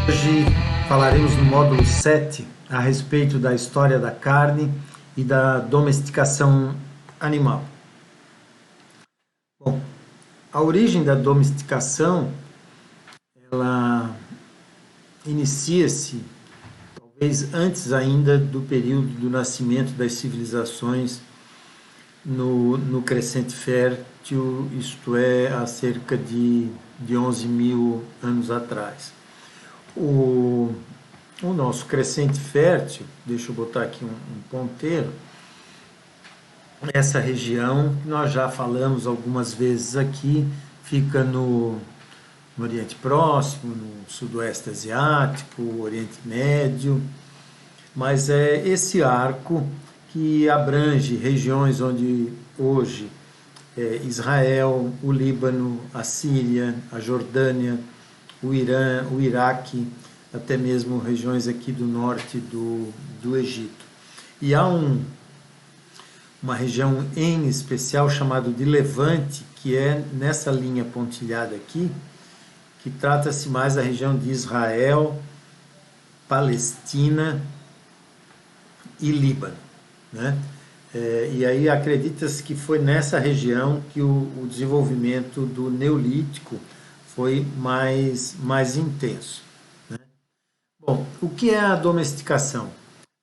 Hoje falaremos no módulo 7 a respeito da história da carne e da domesticação animal. Bom, a origem da domesticação, ela inicia-se talvez antes ainda do período do nascimento das civilizações no Crescente Fértil, isto é, há cerca de 11 mil anos atrás. O nosso Crescente Fértil, deixa eu botar aqui um ponteiro, essa região que nós já falamos algumas vezes aqui, fica no Oriente Próximo, no Sudoeste Asiático, Oriente Médio, mas é esse arco que abrange regiões onde hoje Israel, o Líbano, a Síria, a Jordânia, o Irã, o Iraque, até mesmo regiões aqui do norte do Egito. E há uma região em especial chamada de Levante, que é nessa linha pontilhada aqui, que trata-se mais da região de Israel, Palestina e Líbano, né? E aí acredita-se que foi nessa região que o desenvolvimento do Neolítico foi mais intenso, né? Bom, o que é a domesticação?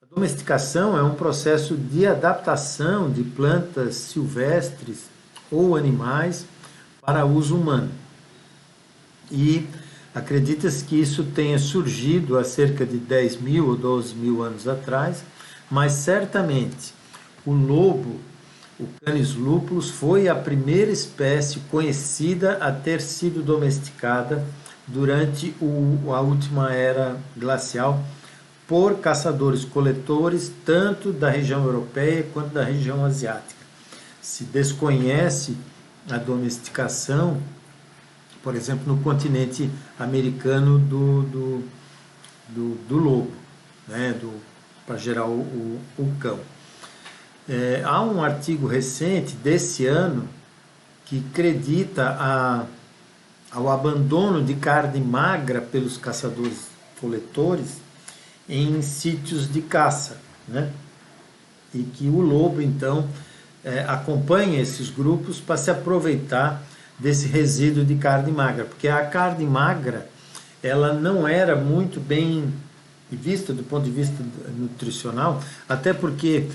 A domesticação é um processo de adaptação de plantas silvestres ou animais para uso humano. E acredita-se que isso tenha surgido há cerca de 10 mil ou 12 mil anos atrás, mas certamente o lobo, o Canis lupulus, foi a primeira espécie conhecida a ter sido domesticada durante a última era glacial por caçadores-coletores, tanto da região europeia quanto da região asiática. Se desconhece a domesticação, por exemplo, no continente americano do lobo, né, para gerar o cão. Há um artigo recente desse ano que acredita ao abandono de carne magra pelos caçadores-coletores em sítios de caça, né? E que o lobo, então, acompanha esses grupos para se aproveitar desse resíduo de carne magra, porque a carne magra ela não era muito bem vista do ponto de vista nutricional, até porque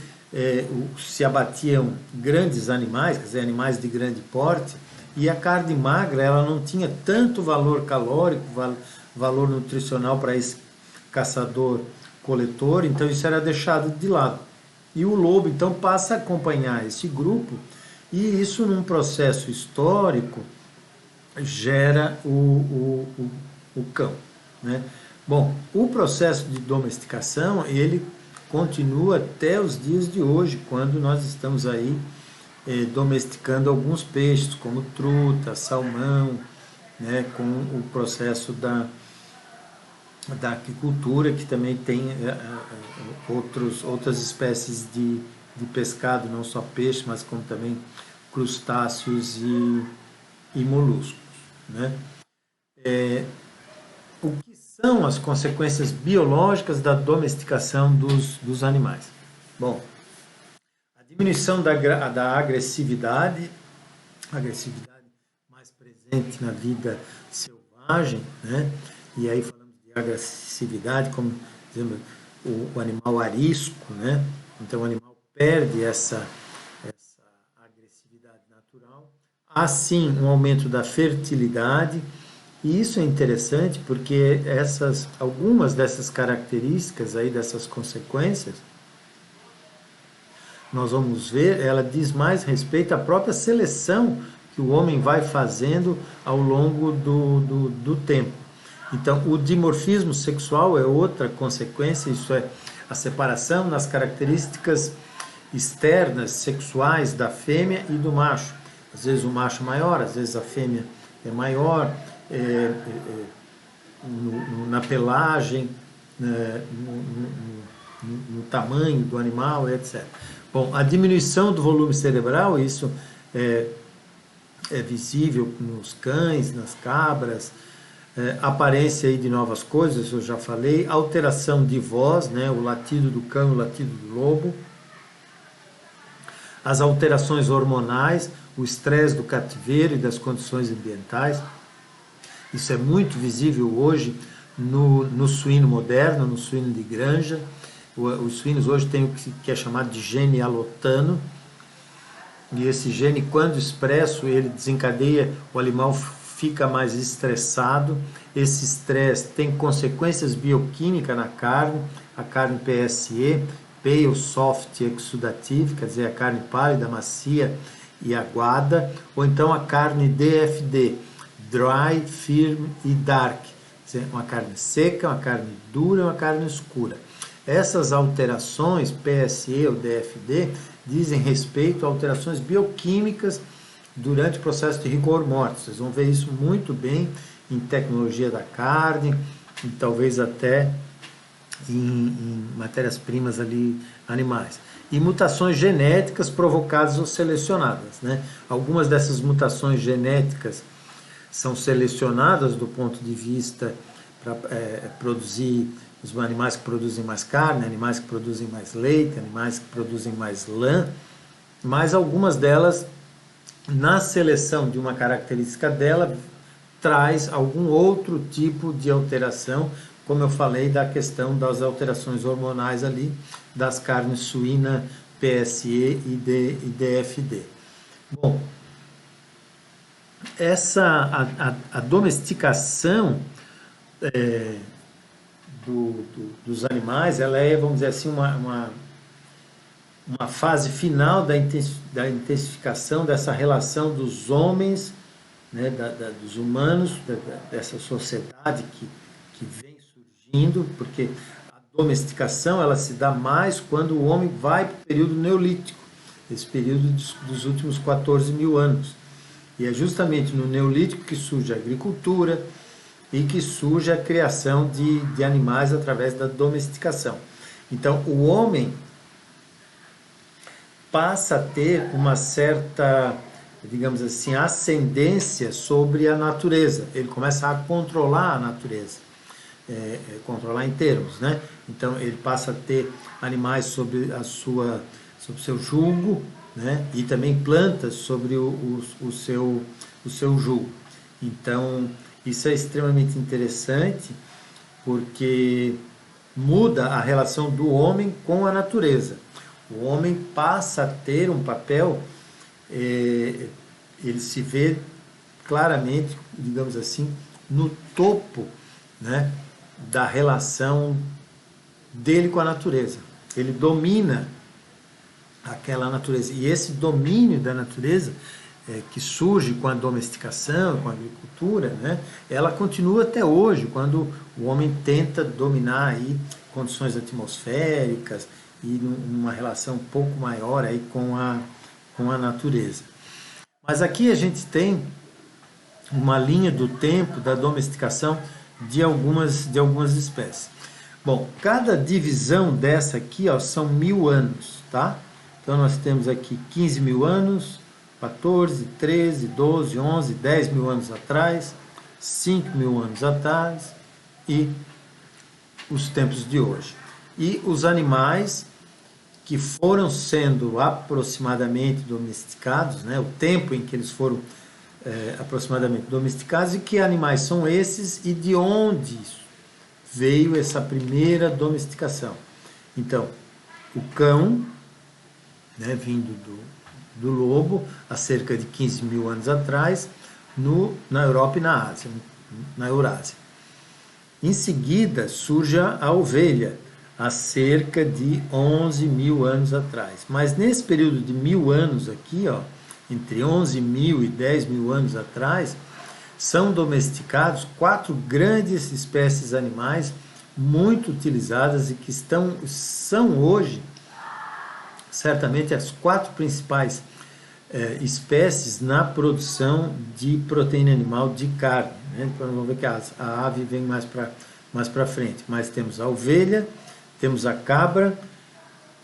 se abatiam grandes animais, quer dizer, animais de grande porte, e a carne magra ela não tinha tanto valor calórico, valor nutricional para esse caçador-coletor, então isso era deixado de lado. E o lobo então passa a acompanhar esse grupo, e isso num processo histórico gera o cão, né? Bom, o processo de domesticação ele continua até os dias de hoje, quando nós estamos aí domesticando alguns peixes, como truta, salmão, né, com o processo da aquicultura, que também tem outras espécies de pescado, não só peixe, mas como também crustáceos e moluscos, né? O que são as consequências biológicas da domesticação dos animais? Bom, a diminuição da agressividade mais presente na vida selvagem, né? E aí falamos de agressividade como, por exemplo, o animal arisco, né? Então o animal perde essa agressividade natural. Há sim um aumento da fertilidade, e isso é interessante porque algumas dessas características aí, dessas consequências, nós vamos ver, ela diz mais respeito à própria seleção que o homem vai fazendo ao longo do tempo. Então, o dimorfismo sexual é outra consequência, isso é a separação nas características externas sexuais da fêmea e do macho. Às vezes o macho é maior, às vezes a fêmea é maior, na pelagem, no tamanho do animal, etc. Bom, a diminuição do volume cerebral, isso é visível nos cães, nas cabras, Aparência aí de novas coisas, eu já falei, alteração de voz, né, o latido do cão e o latido do lobo, as alterações hormonais, o estresse do cativeiro e das condições ambientais. Isso é muito visível hoje no suíno moderno, no suíno de granja. Os suínos hoje têm o que é chamado de gene alotano, e esse gene, quando expresso, ele desencadeia, o animal fica mais estressado. Esse estresse tem consequências bioquímicas na carne, a carne PSE, Pale Soft Exudative, quer dizer, a carne pálida, macia e aguada, ou então a carne DFD, Dry, Firm e Dark, quer dizer, uma carne seca, uma carne dura e uma carne escura. Essas alterações, PSE ou DFD, dizem respeito a alterações bioquímicas durante o processo de rigor mortis. Vocês vão ver isso muito bem em tecnologia da carne, e talvez até em matérias-primas ali animais. E mutações genéticas provocadas ou selecionadas, né? Algumas dessas mutações genéticas são selecionadas do ponto de vista para produzir os animais que produzem mais carne, animais que produzem mais leite, animais que produzem mais lã, mas algumas delas, na seleção de uma característica dela, traz algum outro tipo de alteração, como eu falei da questão das alterações hormonais ali, das carnes suína, PSE e DFD. Bom, a domesticação dos animais, ela é, vamos dizer assim, uma fase final da intensificação dessa relação dos homens, né, dos humanos, dessa sociedade que vem surgindo, porque a domesticação ela se dá mais quando o homem vai para o período neolítico, esse período dos últimos 14 mil anos. E é justamente no neolítico que surge a agricultura e que surge a criação de animais através da domesticação. Então, o homem passa a ter uma certa, digamos assim, ascendência sobre a natureza. Ele começa a controlar a natureza, controlar em termos, né? Então, ele passa a ter animais sobre sobre o seu jugo, né? E também plantas sobre o seu jugo. Então, isso é extremamente interessante, porque muda a relação do homem com a natureza. O homem passa a ter um papel, ele se vê claramente, digamos assim, no topo, né, da relação dele com a natureza. Ele domina aquela natureza. E esse domínio da natureza, que surge com a domesticação, com a agricultura, né, ela continua até hoje, quando o homem tenta dominar aí condições atmosféricas e uma relação um pouco maior aí com a natureza. Mas aqui a gente tem uma linha do tempo da domesticação de algumas espécies. Bom, cada divisão dessa aqui, ó, são 1000 anos, tá? Então nós temos aqui 15 mil anos, 14, 13, 12, 11, 10 mil anos atrás, 5 mil anos atrás e os tempos de hoje. E os animais que foram sendo aproximadamente domesticados, né, o tempo em que eles foram aproximadamente domesticados, e que animais são esses e de onde veio essa primeira domesticação. Então, o cão, né, vindo do lobo, há cerca de 15 mil anos atrás, na Europa e na Ásia, na Eurásia. Em seguida, surge a ovelha, há cerca de 11 mil anos atrás. Mas nesse período de 1000 anos aqui, ó, entre 11 mil e 10 mil anos atrás, são domesticados 4 grandes espécies animais muito utilizadas e que são hoje, certamente, as 4 principais espécies na produção de proteína animal de carne, né? Então vamos ver que a ave vem mais para frente, mas temos a ovelha, temos a cabra,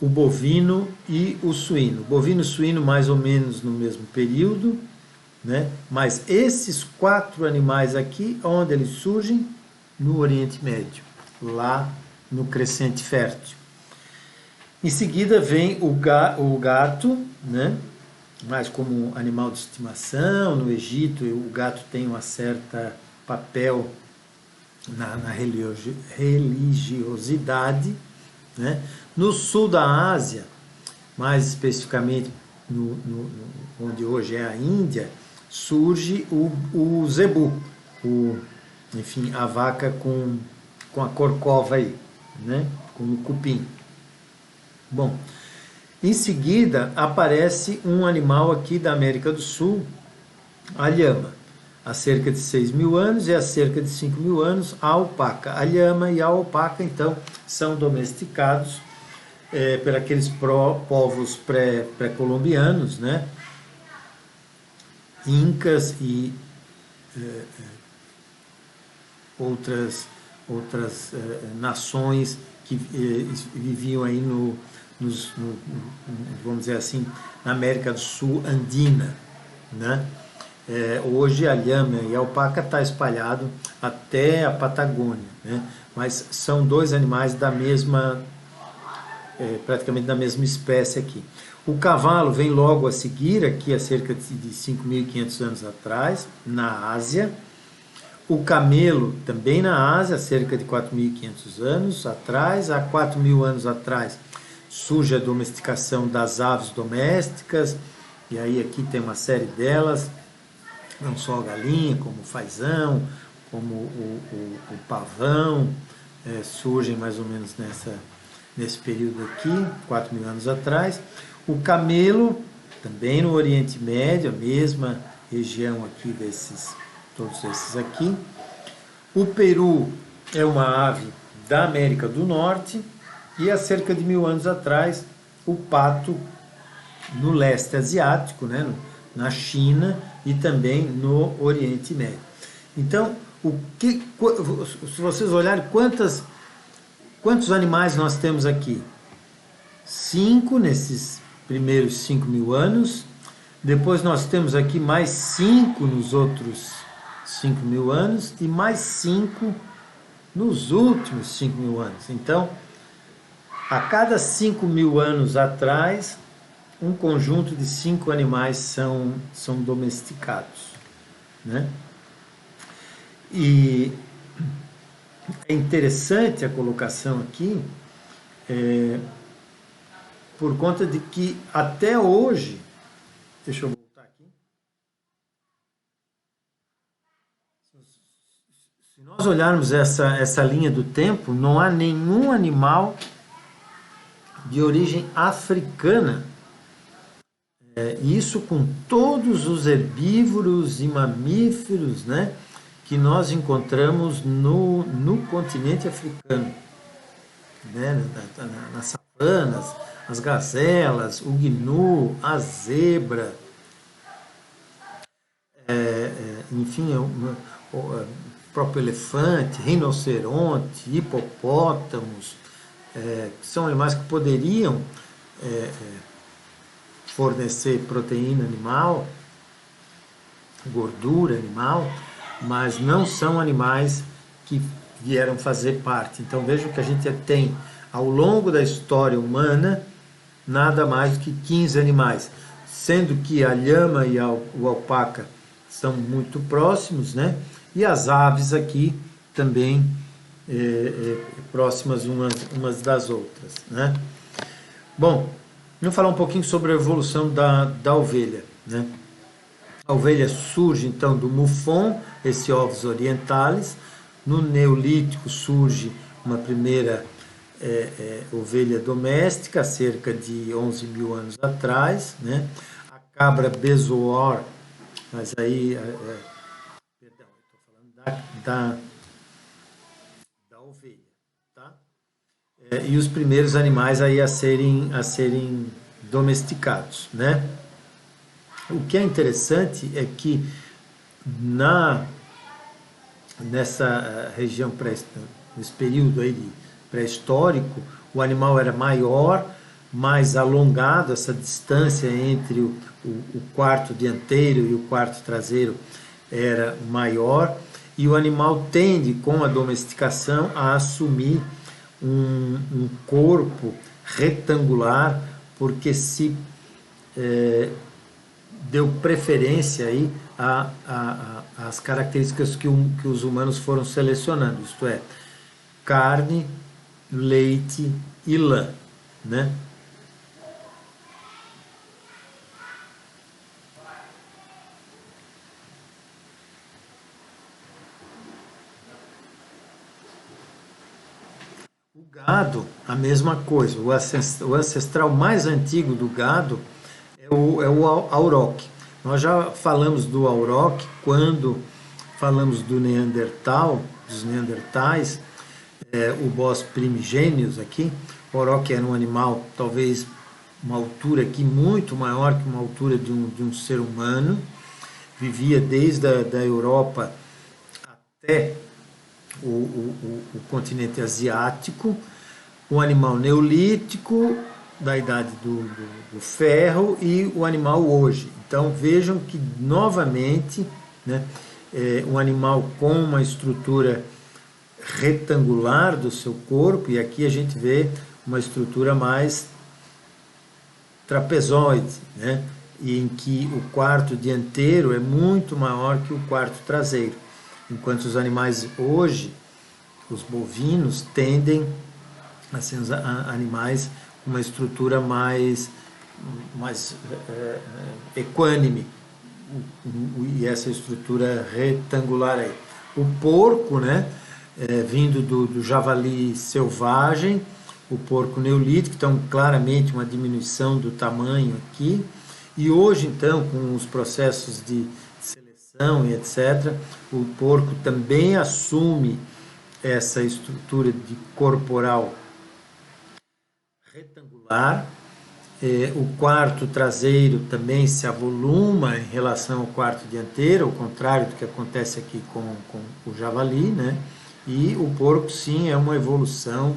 o bovino e o suíno. O bovino e o suíno mais ou menos no mesmo período, né? Mas esses 4 animais aqui, onde eles surgem? No Oriente Médio, lá no Crescente Fértil. Em seguida vem o gato, né? Mais como animal de estimação. No Egito, o gato tem um certo papel na religiosidade, né? No sul da Ásia, mais especificamente onde hoje é a Índia, surge o zebu, enfim, a vaca com a corcova aí, né? Com o cupim. Bom, em seguida aparece um animal aqui da América do Sul, a lhama. Há cerca de 6.000 anos e há cerca de 5.000 anos a alpaca. A lhama e a alpaca, então, são domesticados por aqueles povos pré-colombianos, né? Incas e outras nações que viviam aí vamos dizer assim, na América do Sul andina, né? Hoje a lhama e a alpaca está espalhado até a Patagônia, né? Mas são 2 animais da mesma, praticamente da mesma espécie aqui. O cavalo vem logo a seguir, aqui há cerca de 5.500 anos atrás, na Ásia. O camelo também na Ásia, cerca de 4.500 anos atrás. Há 4.000 anos atrás surge a domesticação das aves domésticas, e aí aqui tem uma série delas, não só a galinha, como o fazão, como o pavão, surgem mais ou menos nesse período aqui, 4.000 anos atrás. O camelo, também no Oriente Médio, a mesma região aqui todos esses aqui. O peru é uma ave da América do Norte, e há cerca de 1.000 anos atrás, o pato no leste asiático, né, na China e também no Oriente Médio. Então, se vocês olharem quantos animais nós temos aqui? 5 nesses primeiros 5.000 anos, depois nós temos aqui mais 5 nos outros 5.000 anos e mais 5 nos últimos 5.000 anos. Então, a cada 5.000 anos atrás, um conjunto de 5 animais são domesticados, né? E é interessante a colocação aqui, por conta de que até hoje, deixa eu voltar aqui, se nós olharmos essa linha do tempo, não há nenhum animal de origem africana, isso com todos os herbívoros e mamíferos, né, que nós encontramos no continente africano, né, nas savanas, as gazelas, o gnu, a zebra, enfim, o próprio elefante, rinoceronte, hipopótamos, são animais que poderiam fornecer proteína animal, gordura animal, mas não são animais que vieram fazer parte. Então vejam que a gente tem, ao longo da história humana, nada mais do que 15 animais, sendo que a lhama e o alpaca são muito próximos, né? E as aves aqui também próximas umas das outras, né? Bom, vamos falar um pouquinho sobre a evolução da ovelha, né? A ovelha surge então do Mufon, esse Ovis orientalis. No Neolítico surge uma primeira ovelha doméstica, cerca de 11.000 anos atrás, né? A cabra Bezoar, mas aí, perdão, eu estou falando da ovelha, tá? E os primeiros animais aí a serem domesticados, né? O que é interessante é que nessa região, nesse período aí pré-histórico, o animal era maior, mais alongado, essa distância entre o quarto dianteiro e o quarto traseiro era maior, e o animal tende, com a domesticação, a assumir um corpo retangular, porque se deu preferência aí às características que os humanos foram selecionando, isto é, carne, leite e lã, né? O gado, a mesma coisa. O ancestral mais antigo do gado é o auroch. Nós já falamos do auroch quando falamos do Neandertal, dos Neandertais, o Bos primigênios aqui. O auroch era um animal, talvez uma altura aqui muito maior que uma altura de um ser humano. Vivia desde a da Europa até o continente asiático, um animal neolítico da idade do ferro e o animal hoje. Então vejam que novamente, né, um animal com uma estrutura retangular do seu corpo, e aqui a gente vê uma estrutura mais trapezoide, né, e em que o quarto dianteiro é muito maior que o quarto traseiro. Enquanto os animais hoje, os bovinos, tendem a ser animais com uma estrutura mais equânime, e essa estrutura retangular aí. O porco, né, vindo do javali selvagem, o porco neolítico, então claramente uma diminuição do tamanho aqui, e hoje então com os processos de e etc., o porco também assume essa estrutura de corporal retangular. O quarto traseiro também se avoluma em relação ao quarto dianteiro, ao contrário do que acontece aqui com o javali, né? E o porco, sim, é uma evolução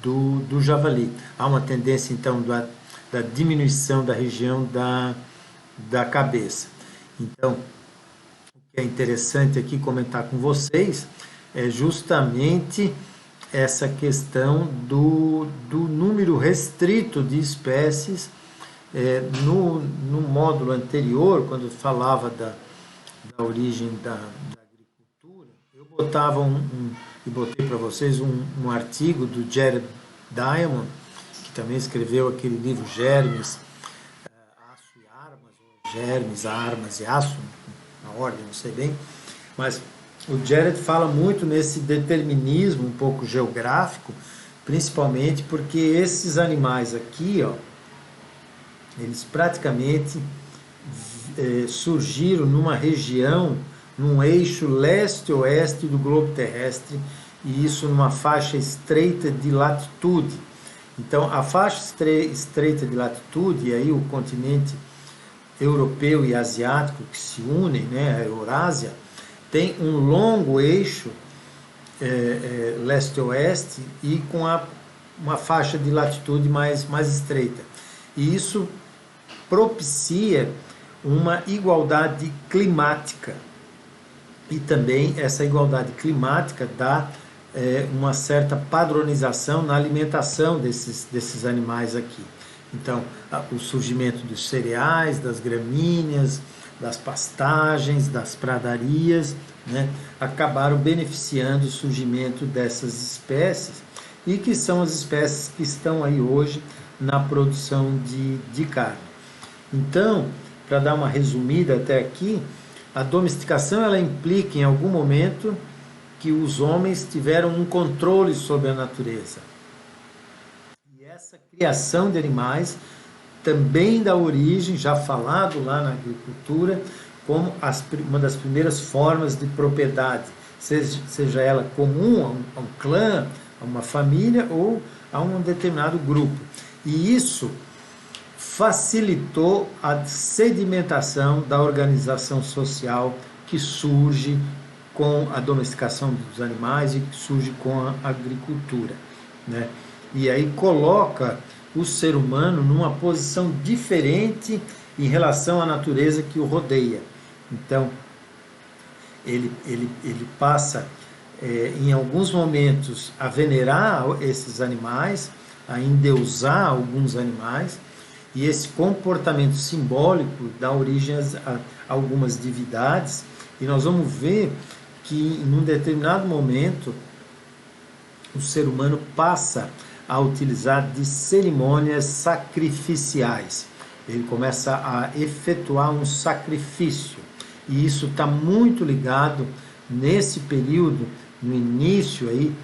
do javali. Há uma tendência, então, da diminuição da região da cabeça. Então, que é interessante aqui comentar com vocês é justamente essa questão do número restrito de espécies. No módulo anterior, quando eu falava da origem da agricultura, eu botava e botei para vocês um artigo do Jared Diamond, que também escreveu aquele livro Germes, Aço e Armas, ou Germes, Armas e Aço, na ordem, não sei bem, mas o Jared fala muito nesse determinismo um pouco geográfico, principalmente porque esses animais aqui, ó, eles praticamente surgiram numa região, num eixo leste-oeste do globo terrestre, e isso numa faixa estreita de latitude. Então, a faixa estreita de latitude, e aí o continente europeu e asiático que se unem, né, a Eurásia, tem um longo eixo leste-oeste e com uma faixa de latitude mais estreita. E isso propicia uma igualdade climática. E também essa igualdade climática dá uma certa padronização na alimentação desses animais aqui. Então, o surgimento dos cereais, das gramíneas, das pastagens, das pradarias, né, acabaram beneficiando o surgimento dessas espécies, e que são as espécies que estão aí hoje na produção de carne. Então, para dar uma resumida até aqui, a domesticação ela implica em algum momento que os homens tiveram um controle sobre a natureza. E essa criação de animais também dá origem, já falado lá na agricultura, como uma das primeiras formas de propriedade, seja ela comum a um clã, a uma família ou a um determinado grupo. E isso facilitou a sedimentação da organização social que surge com a domesticação dos animais e que surge com a agricultura, né? E aí coloca o ser humano numa posição diferente em relação à natureza que o rodeia. Então, ele passa, em alguns momentos, a venerar esses animais, a endeusar alguns animais, e esse comportamento simbólico dá origem a algumas divindades, e nós vamos ver que, em um determinado momento, o ser humano passa a utilizar de cerimônias sacrificiais. Ele começa a efetuar um sacrifício. E isso está muito nesse período, no início aí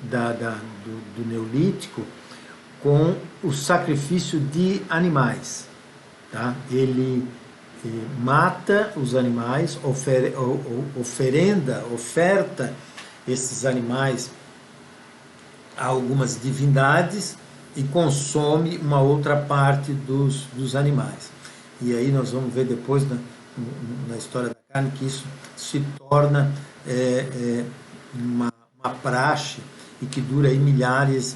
do Neolítico, com o sacrifício de animais. Tá? Ele mata os animais, oferta esses animais a algumas divindades e consome uma outra parte dos animais. E aí nós vamos ver depois na história da carne que isso se torna uma praxe e que dura aí milhares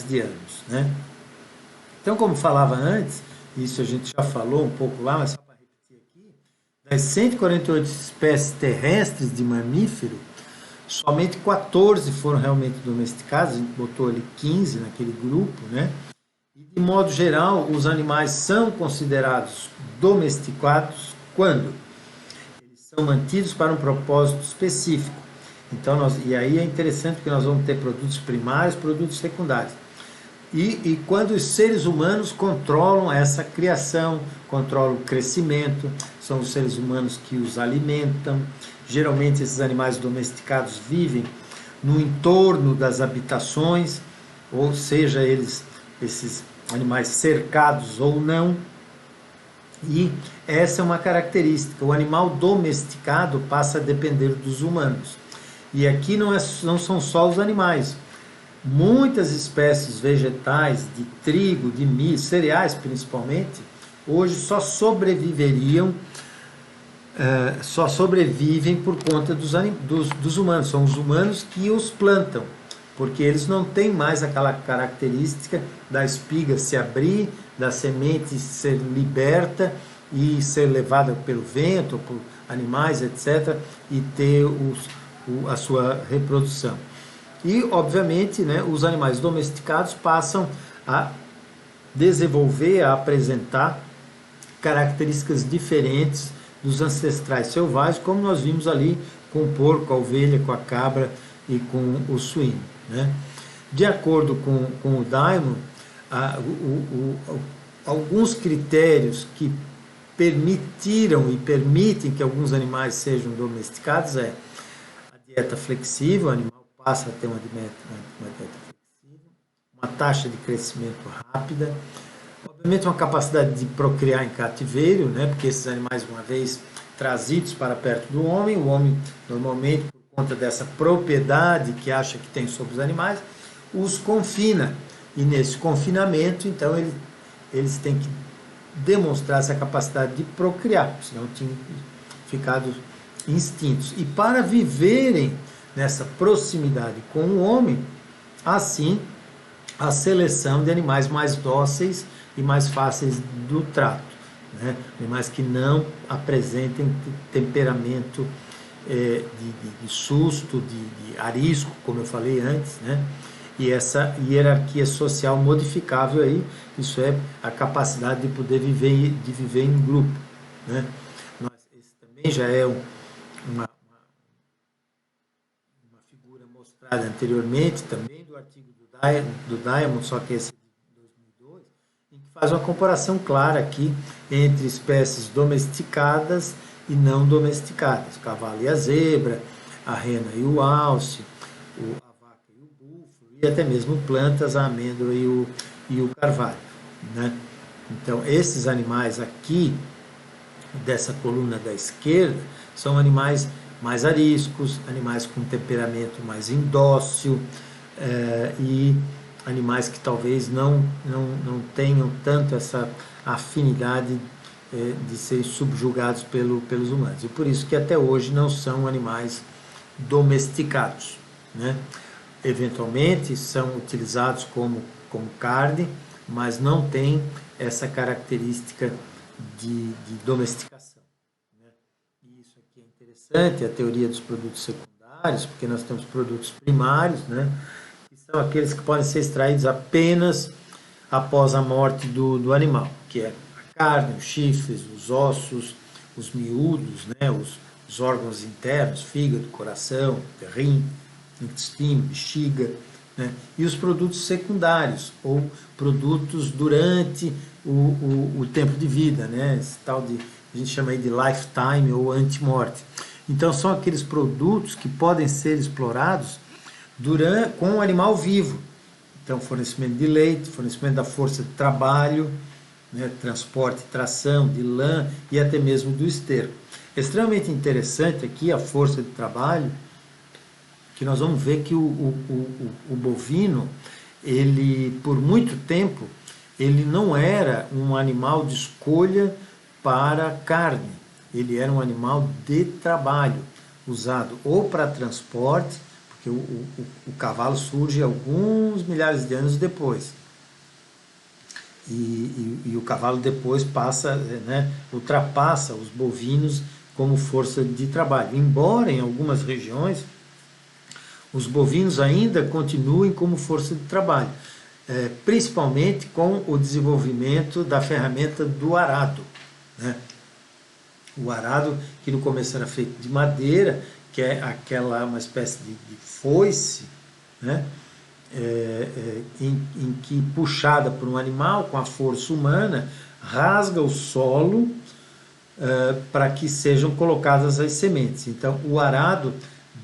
de anos, né? Então, como falava antes, isso a gente já falou um pouco lá, mas só para repetir aqui, das 148 espécies terrestres de mamífero, somente 14 foram realmente domesticados, a gente botou ali 15 naquele grupo, né? E, de modo geral, os animais são considerados domesticados quando eles são mantidos para um propósito específico. Então, e aí é interessante que nós vamos ter produtos primários, produtos secundários. E quando os seres humanos controlam essa criação, controlam o crescimento, são os seres humanos que os alimentam. Geralmente esses animais domesticados vivem no entorno das habitações, ou seja, esses animais cercados ou não. E essa é uma característica, o animal domesticado passa a depender dos humanos. E aqui não são só os animais. Muitas espécies vegetais, de trigo, de milho, cereais principalmente, hoje só sobrevivem por conta dos humanos. São os humanos que os plantam, porque eles não têm mais aquela característica da espiga se abrir, da semente ser liberta e ser levada pelo vento, por animais, etc., e ter a sua reprodução. E, obviamente, né, os animais domesticados passam a desenvolver, a apresentar características diferentes dos ancestrais selvagens, como nós vimos ali com o porco, a ovelha, com a cabra e com o suíno, né? De acordo com o Daimon, alguns critérios que permitiram e permitem que alguns animais sejam domesticados a dieta flexível, o animal passa a ter uma dieta flexível, uma taxa de crescimento rápida, obviamente uma capacidade de procriar em cativeiro, né? Porque esses animais, uma vez trazidos para perto do homem, o homem normalmente, por conta dessa propriedade que acha que tem sobre os animais, os confina. E nesse confinamento, então, eles têm que demonstrar essa capacidade de procriar, senão tinham ficado extintos. E para viverem nessa proximidade com o homem, assim, a seleção de animais mais dóceis e mais fáceis do trato, né? Animais que não apresentem temperamento de susto, de arisco, como eu falei antes, né? E essa hierarquia social modificável aí, isso é a capacidade de poder viver em grupo, né? Esse também já é uma figura mostrada anteriormente, também do artigo do Daimon, só que esse de 2002, em que faz uma comparação clara aqui entre espécies domesticadas e não domesticadas, o cavalo e a zebra, a rena e o alce, a vaca e o búfalo, e até mesmo plantas, a amêndoa e o carvalho, né? Então, esses animais aqui, dessa coluna da esquerda, são animais mais ariscos, animais com temperamento mais indócil, e animais que talvez não tenham tanto essa afinidade de serem subjugados pelos humanos. E por isso que até hoje não são animais domesticados, né? Eventualmente são utilizados como carne, mas não tem essa característica de domesticação, né? E isso aqui é interessante, a teoria dos produtos secundários, porque nós temos produtos primários, né? Que são aqueles que podem ser extraídos apenas após a morte do animal, que é a carne, os chifres, os ossos, os miúdos, né? Os órgãos internos, fígado, coração, rim, intestino, bexiga, né? E os produtos secundários, ou produtos durante o tempo de vida, né? Esse tal de, a gente chama aí de lifetime ou anti-morte. Então, são aqueles produtos que podem ser explorados com o animal vivo. Então, fornecimento de leite, fornecimento da força de trabalho, né? Transporte e tração de lã e até mesmo do esterco. É extremamente interessante aqui a força de trabalho, que nós vamos ver que o bovino, ele, por muito tempo, ele não era um animal de escolha para carne. Ele era um animal de trabalho, usado ou para transporte, porque o cavalo surge alguns milhares de anos depois. E o cavalo depois passa, né, ultrapassa os bovinos como força de trabalho. Embora em algumas regiões os bovinos ainda continuem como força de trabalho, principalmente com o desenvolvimento da ferramenta do arado, né? O arado, que no começo era feito de madeira, que é uma espécie de foice, né? Em que, puxada por um animal com a força humana, rasga o solo para que sejam colocadas as sementes. Então, o arado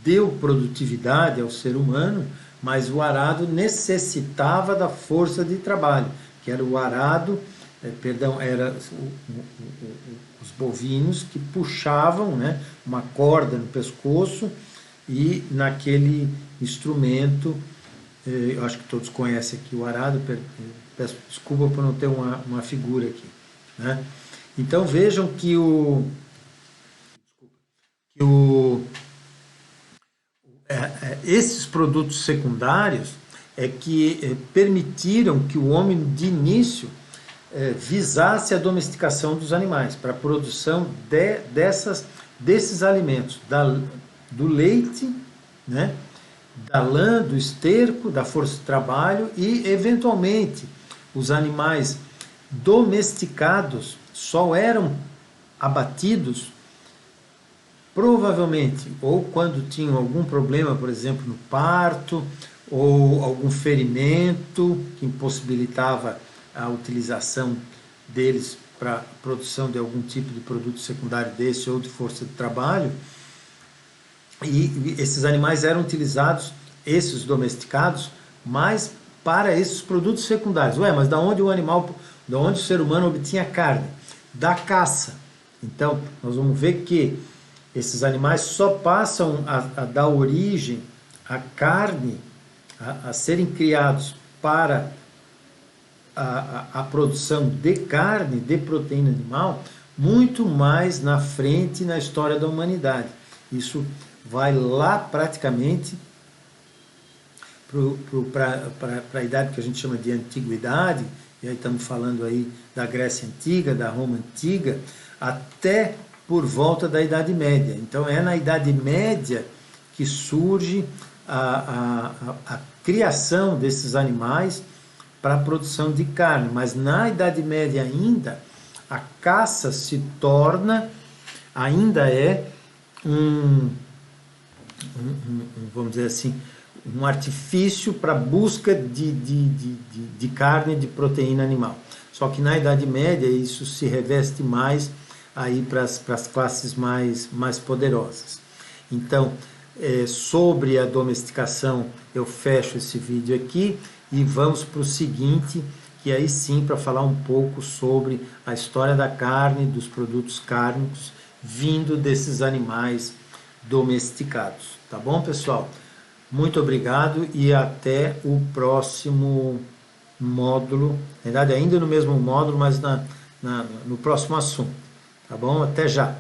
deu produtividade ao ser humano, mas o arado necessitava da força de trabalho, que era o arado, era os bovinos que puxavam, né, uma corda no pescoço e naquele instrumento, eu acho que todos conhecem aqui o arado, peço desculpa por não ter uma figura aqui, né? Então vejam que esses produtos secundários é que permitiram que o homem de início visasse a domesticação dos animais para a produção desses alimentos, do leite, né, da lã, do esterco, da força de trabalho e, eventualmente, os animais domesticados só eram abatidos provavelmente ou quando tinham algum problema, por exemplo, no parto, ou algum ferimento que impossibilitava a utilização deles para a produção de algum tipo de produto secundário desse ou de força de trabalho. E esses animais eram utilizados, esses domesticados, mais para esses produtos secundários. Mas da onde o ser humano obtinha carne? Da caça. Então, nós vamos ver que esses animais só passam a dar origem à carne, a serem criados para a produção de carne, de proteína animal, muito mais na frente na história da humanidade. Isso vai lá praticamente para a idade que a gente chama de antiguidade, e aí estamos falando aí da Grécia Antiga, da Roma Antiga, até por volta da Idade Média. Então é na Idade Média que surge a criação desses animais para a produção de carne, mas na Idade Média ainda, a caça se torna, ainda é vamos dizer assim, um artifício para a busca de carne, de proteína animal. Só que na Idade Média isso se reveste mais aí para as classes mais poderosas. Então, sobre a domesticação, eu fecho esse vídeo aqui e vamos para o seguinte, que aí sim, para falar um pouco sobre a história da carne, dos produtos cárnicos, vindo desses animais domesticados. Tá bom, pessoal? Muito obrigado e até o próximo módulo, na verdade ainda no mesmo módulo, mas no próximo assunto. Tá bom? Até já!